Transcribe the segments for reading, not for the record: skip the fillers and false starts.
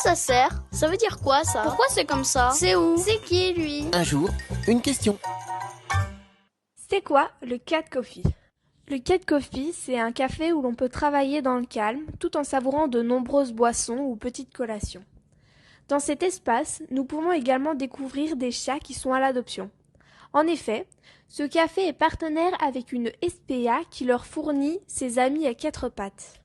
ça sert? Ça veut dire quoi ça? Pourquoi c'est comme ça? C'est où? C'est qui lui? Un jour, une question. C'est quoi le cat coffee? Le cat coffee, c'est un café où l'on peut travailler dans le calme tout en savourant de nombreuses boissons ou petites collations. Dans cet espace, nous pouvons également découvrir des chats qui sont à l'adoption. En effet, ce café est partenaire avec une SPA qui leur fournit ses amis à quatre pattes.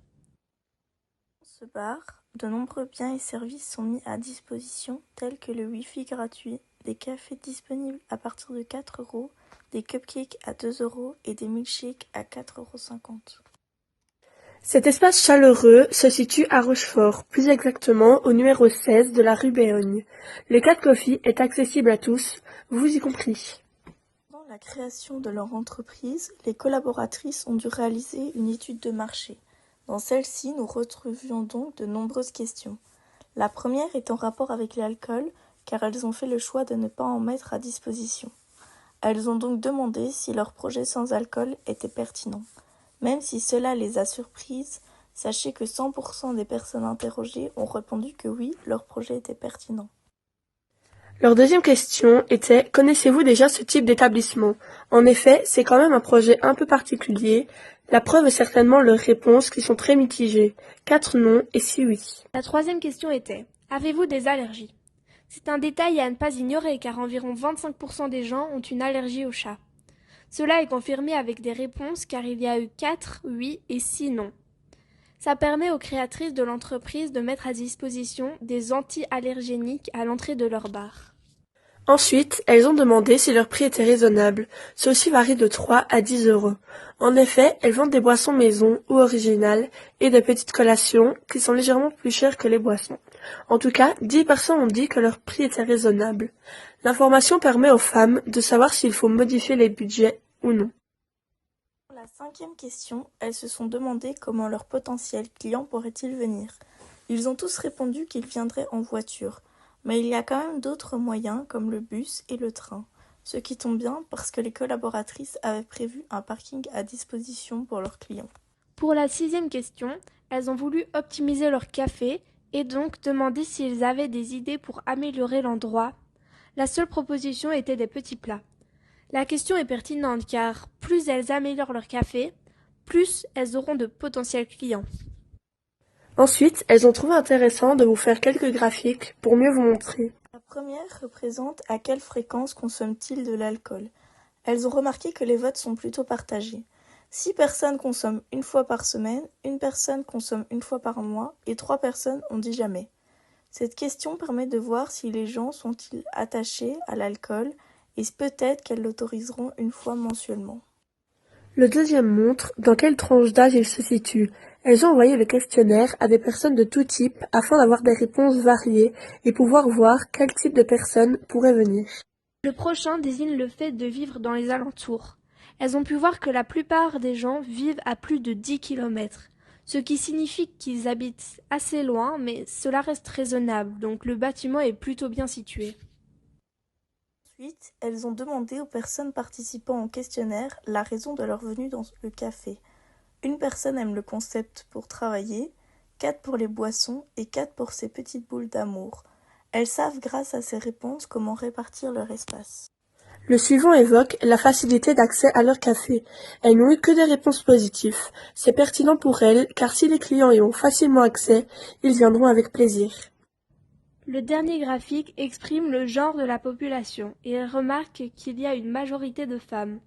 Dans ce bar, de nombreux biens et services sont mis à disposition tels que le Wi-Fi gratuit, des cafés disponibles à partir de 4 €, des cupcakes à 2 € et des milkshakes à 4,50 €. Cet espace chaleureux se situe à Rochefort, plus exactement au numéro 16 de la rue Béogne. Le Cat Coffee est accessible à tous, vous y compris. Dans la création de leur entreprise, les collaboratrices ont dû réaliser une étude de marché. Dans celle-ci, nous retrouvions donc de nombreuses questions. La première est en rapport avec l'alcool, car elles ont fait le choix de ne pas en mettre à disposition. Elles ont donc demandé si leur projet sans alcool était pertinent. Même si cela les a surprises, sachez que 100% des personnes interrogées ont répondu que oui, leur projet était pertinent. Leur deuxième question était « Connaissez-vous déjà ce type d'établissement ?» En effet, c'est quand même un projet un peu particulier. La preuve est certainement leurs réponses qui sont très mitigées. 4 non et 6 oui. La troisième question était « Avez-vous des allergies ?» C'est un détail à ne pas ignorer car environ 25% des gens ont une allergie aux chats. Cela est confirmé avec des réponses car il y a eu 4 oui et 6 non. Ça permet aux créatrices de l'entreprise de mettre à disposition des anti-allergéniques à l'entrée de leur bar. Ensuite, elles ont demandé si leur prix était raisonnable. Ceux-ci varient de 3 à 10 €. En effet, elles vendent des boissons maison ou originales et des petites collations qui sont légèrement plus chères que les boissons. En tout cas, 10 personnes ont dit que leur prix était raisonnable. L'information permet aux femmes de savoir s'il faut modifier les budgets ou non. Pour la cinquième question, elles se sont demandé comment leurs potentiels clients pourraient-ils venir. Ils ont tous répondu qu'ils viendraient en voiture. Mais il y a quand même d'autres moyens comme le bus et le train, ce qui tombe bien parce que les collaboratrices avaient prévu un parking à disposition pour leurs clients. Pour la sixième question, elles ont voulu optimiser leur café et donc demander s'ils avaient des idées pour améliorer l'endroit. La seule proposition était des petits plats. La question est pertinente car plus elles améliorent leur café, plus elles auront de potentiels clients. Ensuite, elles ont trouvé intéressant de vous faire quelques graphiques pour mieux vous montrer. La première représente à quelle fréquence consomment-ils de l'alcool. Elles ont remarqué que les votes sont plutôt partagés. 6 personnes consomment une fois par semaine, 1 personne consomme une fois par mois et 3 personnes ont dit jamais. Cette question permet de voir si les gens sont-ils attachés à l'alcool et peut-être qu'elles l'autoriseront une fois mensuellement. Le deuxième montre dans quelle tranche d'âge ils se situent. Elles ont envoyé le questionnaire à des personnes de tout type afin d'avoir des réponses variées et pouvoir voir quel type de personnes pourraient venir. Le prochain désigne le fait de vivre dans les alentours. Elles ont pu voir que la plupart des gens vivent à plus de 10 km, ce qui signifie qu'ils habitent assez loin, mais cela reste raisonnable, donc le bâtiment est plutôt bien situé. Ensuite, elles ont demandé aux personnes participant au questionnaire la raison de leur venue dans le café. 1 personne aime le concept pour travailler, 4 pour les boissons et 4 pour ces petites boules d'amour. Elles savent grâce à ces réponses comment répartir leur espace. Le suivant évoque la facilité d'accès à leur café. Elles n'ont eu que des réponses positives. C'est pertinent pour elles car si les clients y ont facilement accès, ils viendront avec plaisir. Le dernier graphique exprime le genre de la population et elle remarque qu'il y a une majorité de femmes.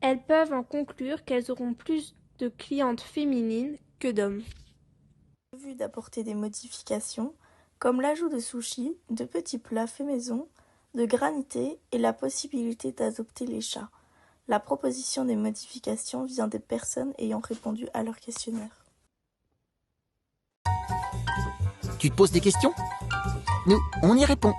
Elles peuvent en conclure qu'elles auront plus de clientes féminines que d'hommes. Prévu d'apporter des modifications, comme l'ajout de sushis, de petits plats faits maison, de granités et la possibilité d'adopter les chats. La proposition des modifications vient des personnes ayant répondu à leur questionnaire. Tu te poses des questions? Nous, on y répond.